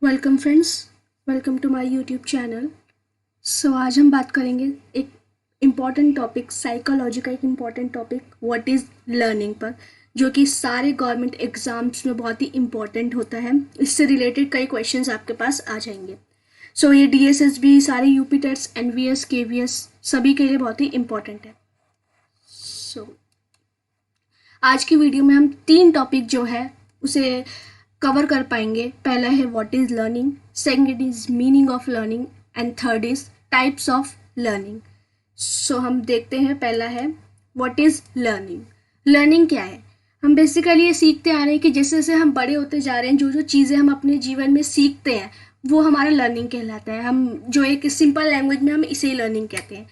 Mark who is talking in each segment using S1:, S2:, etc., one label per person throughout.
S1: Welcome friends, welcome to my YouTube channel. आज हम बात करेंगे एक इम्पॉर्टेंट टॉपिक, साइकोलॉजी का एक important topic what is learning पर, जो कि सारे गवर्नमेंट एग्जाम्स में बहुत ही इम्पॉर्टेंट होता है। इससे रिलेटेड कई क्वेश्चंस आपके पास आ जाएंगे। ये DSSB, सारे यूपी टेट्स, NVS, KVS सभी के लिए बहुत ही इम्पॉर्टेंट है। आज की वीडियो में हम 3 टॉपिक जो है उसे कवर कर पाएंगे। पहला है what is learning, second is meaning of learning and third is types of learning. हम देखते हैं। पहला है व्हाट इज़ लर्निंग। लर्निंग क्या है? हम बेसिकली ये सीखते आ रहे हैं कि जैसे जैसे हम बड़े होते जा रहे हैं, जो जो चीज़ें हम अपने जीवन में सीखते हैं वो हमारा लर्निंग कहलाता है। हम जो एक सिंपल लैंग्वेज में हम इसे लर्निंग कहते हैं।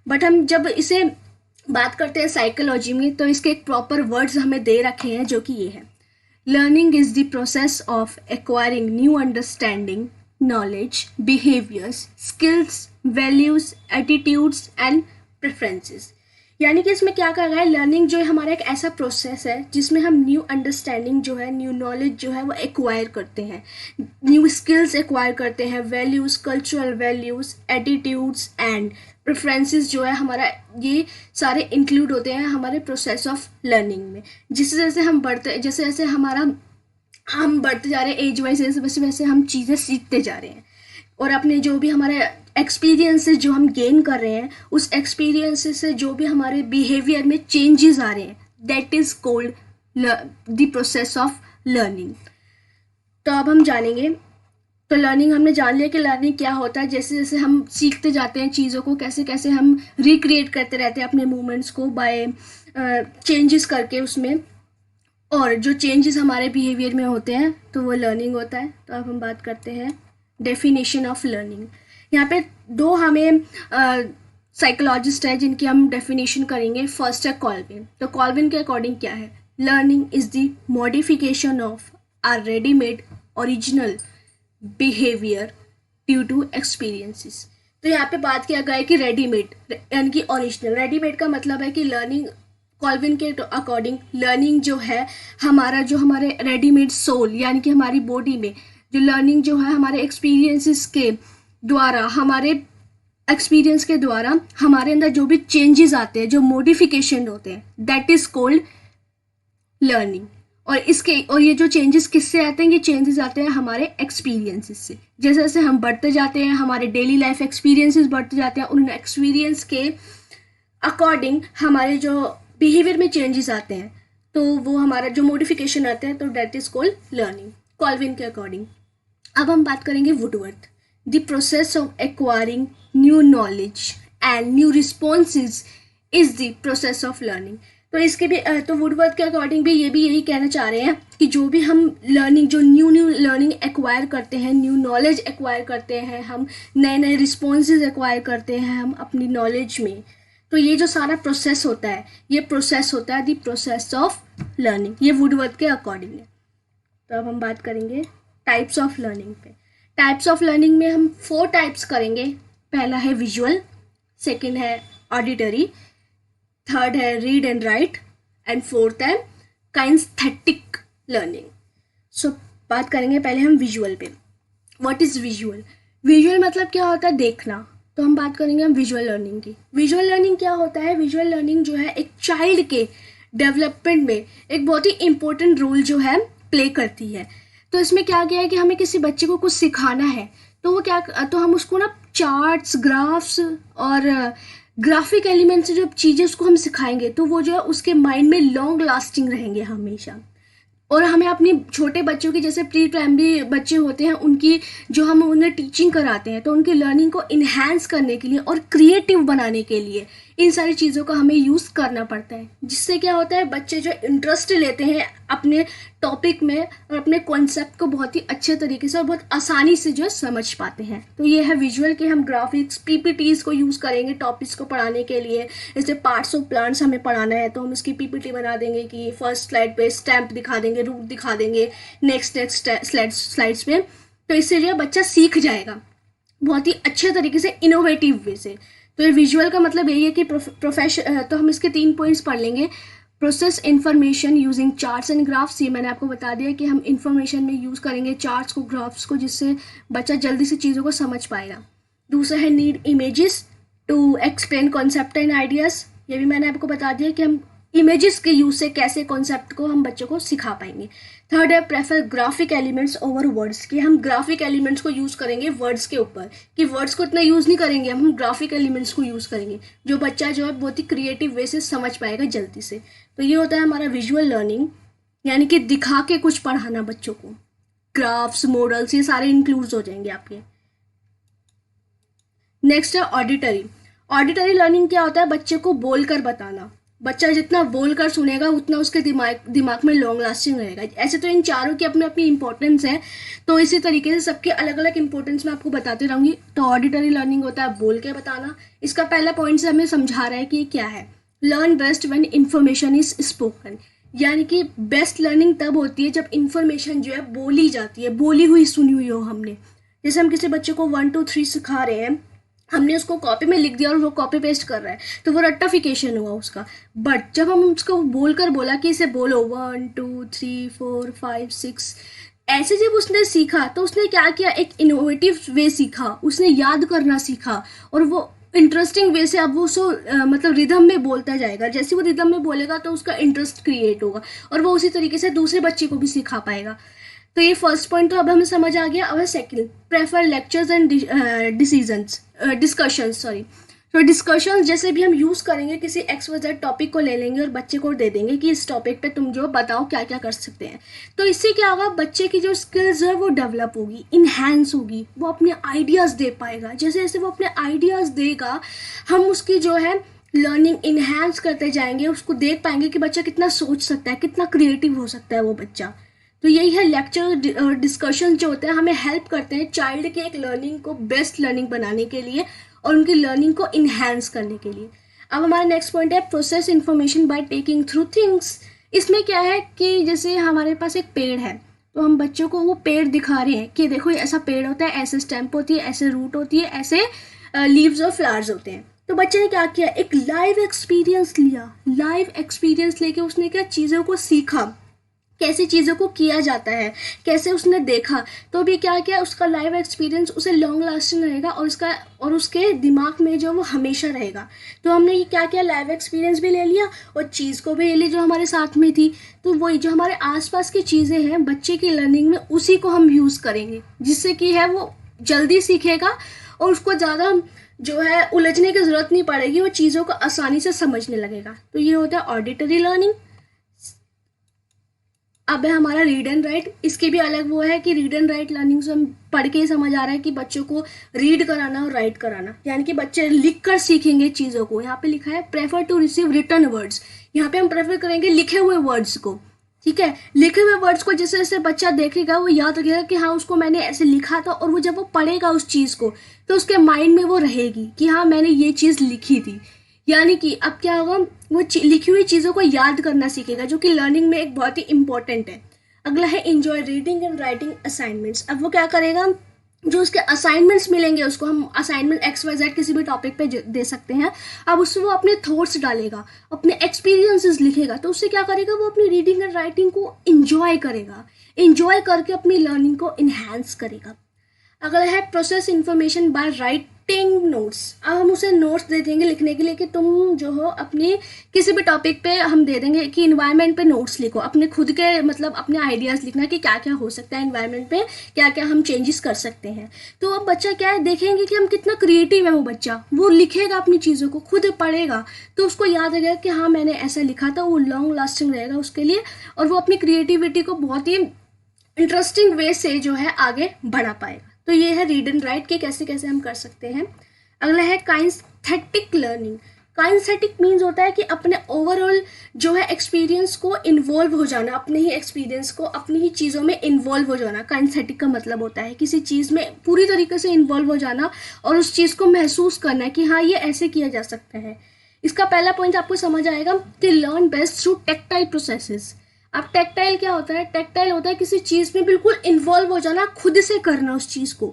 S1: बट हम जब इसे बात करते हैं साइकोलॉजी में, तो इसके एक प्रॉपर वर्ड्स हमें दे रखे हैं, जो कि ये है: Learning is the process of acquiring new understanding, knowledge, behaviors, skills, values, attitudes and preferences। यानी कि इसमें क्या कर रहा है, लर्निंग जो है हमारा एक ऐसा प्रोसेस है जिसमें हम न्यू अंडरस्टैंडिंग जो है, न्यू नॉलेज जो है वो एक्वायर करते हैं, न्यू स्किल्स एक्वायर करते हैं, values, cultural values, attitudes and preferences जो है हमारा, ये सारे इंक्लूड होते हैं हमारे प्रोसेस ऑफ लर्निंग में। जैसे जैसे हम बढ़ते जा रहे हैं एज वाइज, वैसे वैसे हम चीज़ें सीखते जा रहे हैं और अपने जो भी हमारे एक्सपीरियंसेस जो हम गेन कर रहे हैं, उस एक्सपीरियंसेस से जो भी हमारे बिहेवियर में चेंजेस आ रहे हैं, that is called the process of learning. तो अब हम जानेंगे। तो लर्निंग हमने जान लिया कि लर्निंग क्या होता है। जैसे जैसे हम सीखते जाते हैं चीज़ों को, कैसे कैसे हम रिक्रिएट करते रहते हैं अपने मूवमेंट्स को बाय चेंजेस करके उसमें, और जो चेंजेस हमारे बिहेवियर में होते हैं तो वो लर्निंग होता है। तो अब हम बात करते हैं डेफिनेशन ऑफ लर्निंग। यहाँ पे 2 हमें साइकोलॉजिस्ट है जिनकी हम डेफिनेशन करेंगे। फर्स्ट है कॉल्विन। तो कॉल्विन के अकॉर्डिंग क्या है, learning is the modification of a readymade original behaviour due to experiences. तो यहाँ पे बात किया गया है कि रेडीमेड यानी कि ओरिजिनल। रेडीमेड का मतलब है कि लर्निंग, कॉल्विन के अकॉर्डिंग लर्निंग जो है हमारे रेडीमेड सोल यानी कि हमारी बॉडी में जो लर्निंग जो है हमारे एक्सपीरियंसेस के द्वारा, हमारे एक्सपीरियंस के द्वारा हमारे अंदर जो भी चेंजेस आते हैं, जो मॉडिफिकेशन होते हैं, दैट इज कॉल्ड लर्निंग। और ये जो चेंजेस किससे आते हैं, ये चेंजेस आते हैं हमारे एक्सपीरियंसेस से। जैसे जैसे हम बढ़ते जाते हैं, हमारे डेली लाइफ एक्सपीरियंसेस बढ़ते जाते हैं, उन एक्सपीरियंस के अकॉर्डिंग हमारे जो बिहेवियर में चेंजेस आते हैं, तो वो हमारा जो मॉडिफिकेशन आते हैं, तो that is called learning, Colvin के अकॉर्डिंग। अब हम बात करेंगे Woodworth. The process of acquiring new knowledge and new responses is the process of learning. तो इसके भी तो वुडवर्थ के अकॉर्डिंग भी ये भी यही कहना चाह रहे हैं कि जो भी हम लर्निंग, जो न्यू लर्निंग एक्वायर करते हैं, न्यू नॉलेज एक्वायर करते हैं, हम नए नए रिस्पॉन्सेज एक्वायर करते हैं हम अपनी नॉलेज में, तो ये जो सारा प्रोसेस होता है, ये प्रोसेस होता है द प्रोसेस ऑफ लर्निंग। ये वुडवर्थ के अकॉर्डिंग है। तो अब हम बात करेंगे टाइप्स ऑफ लर्निंग पे। टाइप्स ऑफ लर्निंग में हम 4 टाइप्स करेंगे। पहला है विजुअल, सेकेंड है ऑडिटरी, थर्ड है read and right and fourth है काइनेस्थेटिक लर्निंग। बात करेंगे पहले हम विजुअल पे। What is visual? विजुअल मतलब क्या होता है, देखना। तो हम बात करेंगे हम विजुअल लर्निंग की। विजुअल लर्निंग क्या होता है? विजुअल लर्निंग जो है एक चाइल्ड के डेवलपमेंट में एक बहुत ही इंपॉर्टेंट रोल जो है प्ले करती है। तो इसमें क्या किया है कि हमें किसी बच्चे को कुछ सिखाना है, तो हम उसको ना चार्ट्स, ग्राफ्स और ग्राफिक एलिमेंट से जो चीज़ें उसको हम सिखाएंगे, तो वो जो है उसके माइंड में लॉन्ग लास्टिंग रहेंगे हमेशा। और हमें अपनी छोटे बच्चों की, जैसे प्री प्राइमरी बच्चे होते हैं, उनकी जो हम उन्हें टीचिंग कराते हैं, तो उनकी लर्निंग को इन्हेंस करने के लिए और क्रिएटिव बनाने के लिए इन सारी चीज़ों का हमें यूज़ करना पड़ता है। जिससे क्या होता है, बच्चे जो इंटरेस्ट लेते हैं अपने टॉपिक में और अपने कॉन्सेप्ट को बहुत ही अच्छे तरीके से और बहुत आसानी से जो समझ पाते हैं। तो ये है विजुअल के हम ग्राफिक्स, PPTs को यूज़ करेंगे टॉपिक्स को पढ़ाने के लिए। जैसे पार्ट्स ऑफ प्लांट्स हमें पढ़ाना है, तो हम उसकी PPT बना देंगे कि फर्स्ट स्लाइड पे स्टैम्प दिखा देंगे, रूट दिखा देंगे, नेक्स्ट स्लाइड्स पे। तो इससे जो है बच्चा सीख जाएगा बहुत ही अच्छे तरीके से, इनोवेटिव वे से। तो ये विजुअल का मतलब यही है कि तो हम इसके 3 पॉइंट्स पढ़ लेंगे। Process information using charts and graphs, ये मैंने आपको बता दिया कि हम इन्फॉर्मेशन में यूज़ करेंगे चार्ट्स को, ग्राफ्स को, जिससे बच्चा जल्दी से चीज़ों को समझ पाएगा। दूसरा है need images to explain concept and ideas, ये भी मैंने आपको बता दिया कि हम इमेजेस के यूज से कैसे कॉन्सेप्ट को हम बच्चों को सिखा पाएंगे। थर्ड है prefer graphic elements over words, कि हम ग्राफिक एलिमेंट्स को यूज़ करेंगे वर्ड्स के ऊपर, कि वर्ड्स को इतना यूज़ नहीं करेंगे, हम ग्राफिक एलिमेंट्स को यूज़ करेंगे, जो बच्चा जो है बहुत ही क्रिएटिव वे से समझ पाएगा जल्दी से। तो ये होता है हमारा विजुअल लर्निंग, यानी कि दिखा के कुछ पढ़ाना बच्चों को। ग्राफ्स, मॉडल्स, ये सारे इंक्लूड हो जाएंगे आपके। नेक्स्ट है ऑडिटरी। ऑडिटरी लर्निंग क्या होता है? बच्चे को बोलकर बताना। बच्चा जितना बोलकर सुनेगा उतना उसके दिमाग में लॉन्ग लास्टिंग रहेगा। ऐसे तो इन चारों की अपनी अपनी इंपॉर्टेंस है, तो इसी तरीके से सबके अलग अलग इंपॉर्टेंस मैं आपको बताते रहूँगी। तो ऑडिटरी लर्निंग होता है बोल के बताना। इसका पहला पॉइंट से हमें समझा रहा है कि क्या है। Learn best when information is spoken, यानी कि बेस्ट लर्निंग तब होती है जब इन्फॉर्मेशन जो है बोली जाती है, बोली हुई सुनी हुई हो हमने। जैसे हम किसी बच्चे को 1 2 3 सिखा रहे हैं, हमने उसको कॉपी में लिख दिया और वो कॉपी पेस्ट कर रहा है, तो वो रट्टाफिकेशन हुआ उसका। बट जब हम उसको बोलकर बोला कि इसे बोलो 1 2 3 4 5 6, ऐसे जब उसने सीखा तो उसने क्या किया, एक इनोवेटिव वे सीखा, उसने याद करना सीखा, और वो इंटरेस्टिंग वे से अब वो मतलब रिदम में बोलता जाएगा। जैसे वो रिदम में बोलेगा तो उसका इंटरेस्ट क्रिएट होगा और वो उसी तरीके से दूसरे बच्चे को भी सिखा पाएगा। तो ये फर्स्ट पॉइंट तो अब हमें समझ आ गया। अब second, prefer lectures and discussions, तो डिस्कशंस जैसे भी हम यूज़ करेंगे, किसी XYZ टॉपिक को ले लेंगे और बच्चे को दे देंगे कि इस टॉपिक पे तुम जो बताओ क्या क्या कर सकते हैं। तो इससे क्या होगा, बच्चे की जो स्किल्स है वो डेवलप होगी, इन्हेंस होगी, वो अपने आइडियाज़ दे पाएगा। जैसे जैसे वो अपने आइडियाज़ देगा, हम उसकी जो है लर्निंग इन्हेंस करते जाएंगे, उसको देख पाएंगे कि बच्चा कितना सोच सकता है, कितना क्रिएटिव हो सकता है वो बच्चा। तो यही है, लेक्चर और डिस्कशन जो होते हैं हमें हेल्प करते हैं चाइल्ड के एक लर्निंग को बेस्ट लर्निंग बनाने के लिए और उनकी लर्निंग को इन्हेंस करने के लिए। अब हमारा नेक्स्ट पॉइंट है process information by taking through things. इसमें क्या है कि जैसे हमारे पास एक पेड़ है, तो हम बच्चों को वो पेड़ दिखा रहे हैं कि देखो ऐसा पेड़ होता है, ऐसे स्टेम्प होती है, ऐसे रूट होती है, ऐसे लीव्स और फ्लावर्स होते हैं। तो बच्चे ने क्या किया, एक लाइव एक्सपीरियंस लिया, लाइव एक्सपीरियंस लेके उसने क्या चीज़ों को सीखा, कैसे चीज़ों को किया जाता है, कैसे उसने देखा। तो भी क्या किया, उसका लाइव एक्सपीरियंस उसे लॉन्ग लास्टिंग रहेगा और उसके दिमाग में जो वो हमेशा रहेगा। तो हमने ये क्या किया, लाइव एक्सपीरियंस भी ले लिया और चीज़ को भी ले ली जो हमारे साथ में थी। तो वही जो हमारे आसपास की चीज़ें हैं बच्चे की लर्निंग में, उसी को हम यूज़ करेंगे, जिससे कि है वो जल्दी सीखेगा और उसको ज़्यादा जो है उलझने की ज़रूरत नहीं पड़ेगी, वो चीज़ों को आसानी से समझने लगेगा। तो ये होता है ऑडिटरी लर्निंग। अब है हमारा रीड एंड राइट। इसके भी अलग वो है कि रीड एंड राइट लर्निंग से हम पढ़ के ही समझ आ रहा है कि बच्चों को रीड कराना और राइट कराना, यानी कि बच्चे लिख कर सीखेंगे चीज़ों को। यहाँ पे लिखा है prefer to receive written words, यहाँ पे हम प्रेफर करेंगे लिखे हुए वर्ड्स को। ठीक है, लिखे हुए वर्ड्स को जैसे जैसे बच्चा देखेगा वो याद रखेगा कि हाँ उसको मैंने ऐसे लिखा था, और वो जब वो पढ़ेगा उस चीज़ को तो उसके माइंड में वो रहेगी कि हाँ मैंने ये चीज़ लिखी थी। यानी कि अब क्या होगा, वो लिखी हुई चीज़ों को याद करना सीखेगा, जो कि लर्निंग में एक बहुत ही इंपॉर्टेंट है। अगला है enjoy reading and writing assignments. अब वो क्या करेगा, जो उसके असाइनमेंट्स मिलेंगे उसको, हम असाइनमेंट XYZ किसी भी टॉपिक पे दे सकते हैं। अब उसमें वो अपने थॉट्स डालेगा, अपने एक्सपीरियंसेस लिखेगा, तो उससे क्या करेगा, वो अपनी रीडिंग एंड राइटिंग को इंजॉय करेगा, इंजॉय करके अपनी लर्निंग को इन्हेंस करेगा। अगला है process information by writing notes. अब हम उसे नोट्स दे देंगे लिखने के लिए कि तुम जो हो अपनी किसी भी टॉपिक पे हम दे देंगे कि इन्वायरमेंट पे नोट्स लिखो, अपने खुद के मतलब अपने आइडियाज़ लिखना कि क्या क्या हो सकता है इन्वायरमेंट पे, क्या क्या हम चेंजेस कर सकते हैं। तो अब बच्चा क्या है, देखेंगे कि हम कितना क्रिएटिव है वो बच्चा, वो लिखेगा अपनी चीज़ों को, खुद पढ़ेगा, तो उसको याद रहेगा कि हाँ मैंने ऐसा लिखा था, वो लॉन्ग लास्टिंग रहेगा उसके लिए, और वो अपनी क्रिएटिविटी को बहुत ही इंटरेस्टिंग वे से जो है आगे बढ़ा पाएगा। तो ये है रीड एंड राइट के कैसे कैसे हम कर सकते हैं। अगला है काइनेस्थेटिक लर्निंग। काइनेस्थेटिक मीन्स होता है कि अपने ओवरऑल जो है एक्सपीरियंस को इन्वॉल्व हो जाना, अपने ही एक्सपीरियंस को अपनी ही चीज़ों में इन्वॉल्व हो जाना। काइनेस्थेटिक का मतलब होता है किसी चीज़ में पूरी तरीके से इन्वॉल्व हो जाना और उस चीज़ को महसूस करना कि हाँ ये ऐसे किया जा सकता है। इसका पहला पॉइंट आपको समझ आएगा कि learn best through tactile processes. अब टेक्टाइल क्या होता है, टेक्टाइल होता है किसी चीज़ में बिल्कुल इन्वॉल्व हो जाना, खुद से करना उस चीज़ को,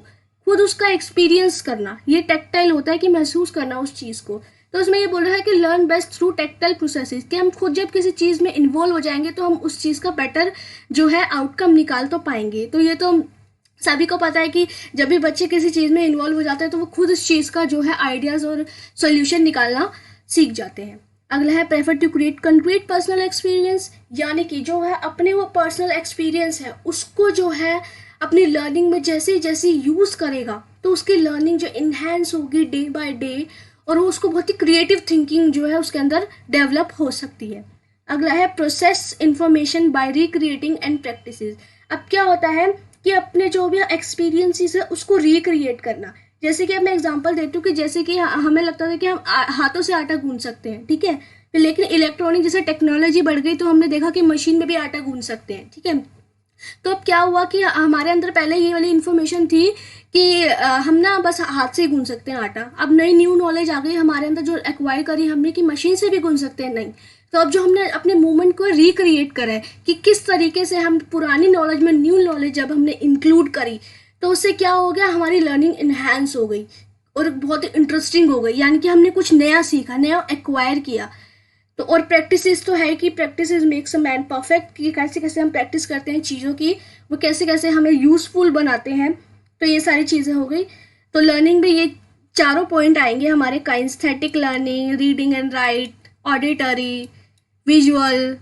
S1: खुद उसका एक्सपीरियंस करना, ये टेक्टाइल होता है कि महसूस करना उस चीज़ को। तो उसमें ये बोल रहा है कि learn best through tactile processes, कि हम खुद जब किसी चीज़ में इन्वॉल्व हो जाएंगे तो हम उस चीज़ का बेटर जो है आउटकम निकाल तो पाएंगे। तो ये तो सभी को पता है कि जब भी बच्चे किसी चीज़ में इन्वॉल्व हो जाते हैं तो वो खुद उस चीज़ का जो है आइडियाज़ और सोल्यूशन निकालना सीख जाते हैं। अगला है prefer to create concrete personal experience, यानी कि जो है अपने वो पर्सनल एक्सपीरियंस है उसको जो है अपनी लर्निंग में जैसे जैसे यूज़ करेगा तो उसकी लर्निंग जो इन्हेंस होगी डे बाय डे, और वो उसको बहुत ही क्रिएटिव थिंकिंग जो है उसके अंदर डेवलप हो सकती है। अगला है process information bye recreating and practices. अब क्या होता है कि अपने जो भी एक्सपीरियंसेस है उसको रिक्रिएट करना। जैसे कि अब मैं एग्जांपल देती हूँ कि जैसे कि हमें लगता था कि हम हाथों से आटा गूंथ सकते हैं, ठीक है, फिर लेकिन इलेक्ट्रॉनिक जैसे टेक्नोलॉजी बढ़ गई तो हमने देखा कि मशीन में भी आटा गूंथ सकते हैं, ठीक है। तो अब क्या हुआ कि हमारे अंदर पहले ये वाली इन्फॉर्मेशन थी कि हम ना बस हाथ से ही गूंथ सकते हैं आटा। अब नई न्यू नॉलेज आ गई हमारे अंदर जो एक्वायर करी हमने कि मशीन से भी गूंथ सकते हैं, नहीं। तो अब जो हमने अपने मूवमेंट को रिक्रिएट करा है कि किस तरीके से हम पुरानी नॉलेज में न्यू नॉलेज जब हमने इंक्लूड करी तो उससे क्या हो गया, हमारी लर्निंग इन्हेंस हो गई और बहुत इंटरेस्टिंग हो गई, यानी कि हमने कुछ नया सीखा, नया एक्वायर किया। तो और प्रैक्टिस तो है कि practice makes a man perfect, कि कैसे कैसे हम प्रैक्टिस करते हैं चीज़ों की, वो कैसे कैसे हमें यूजफुल बनाते हैं। तो ये सारी चीज़ें हो गई। तो लर्निंग में ये चारों पॉइंट आएंगे हमारे, kinesthetic learning, reading and write, auditory, visual,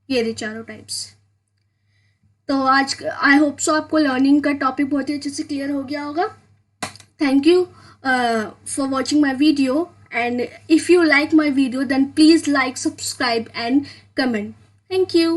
S1: ये चारों टाइप्स। तो आज आई होप सो आपको लर्निंग का टॉपिक बहुत ही अच्छे से क्लियर हो गया होगा। Thank you for watching my video, and if you like my video then please like, subscribe and comment. Thank you.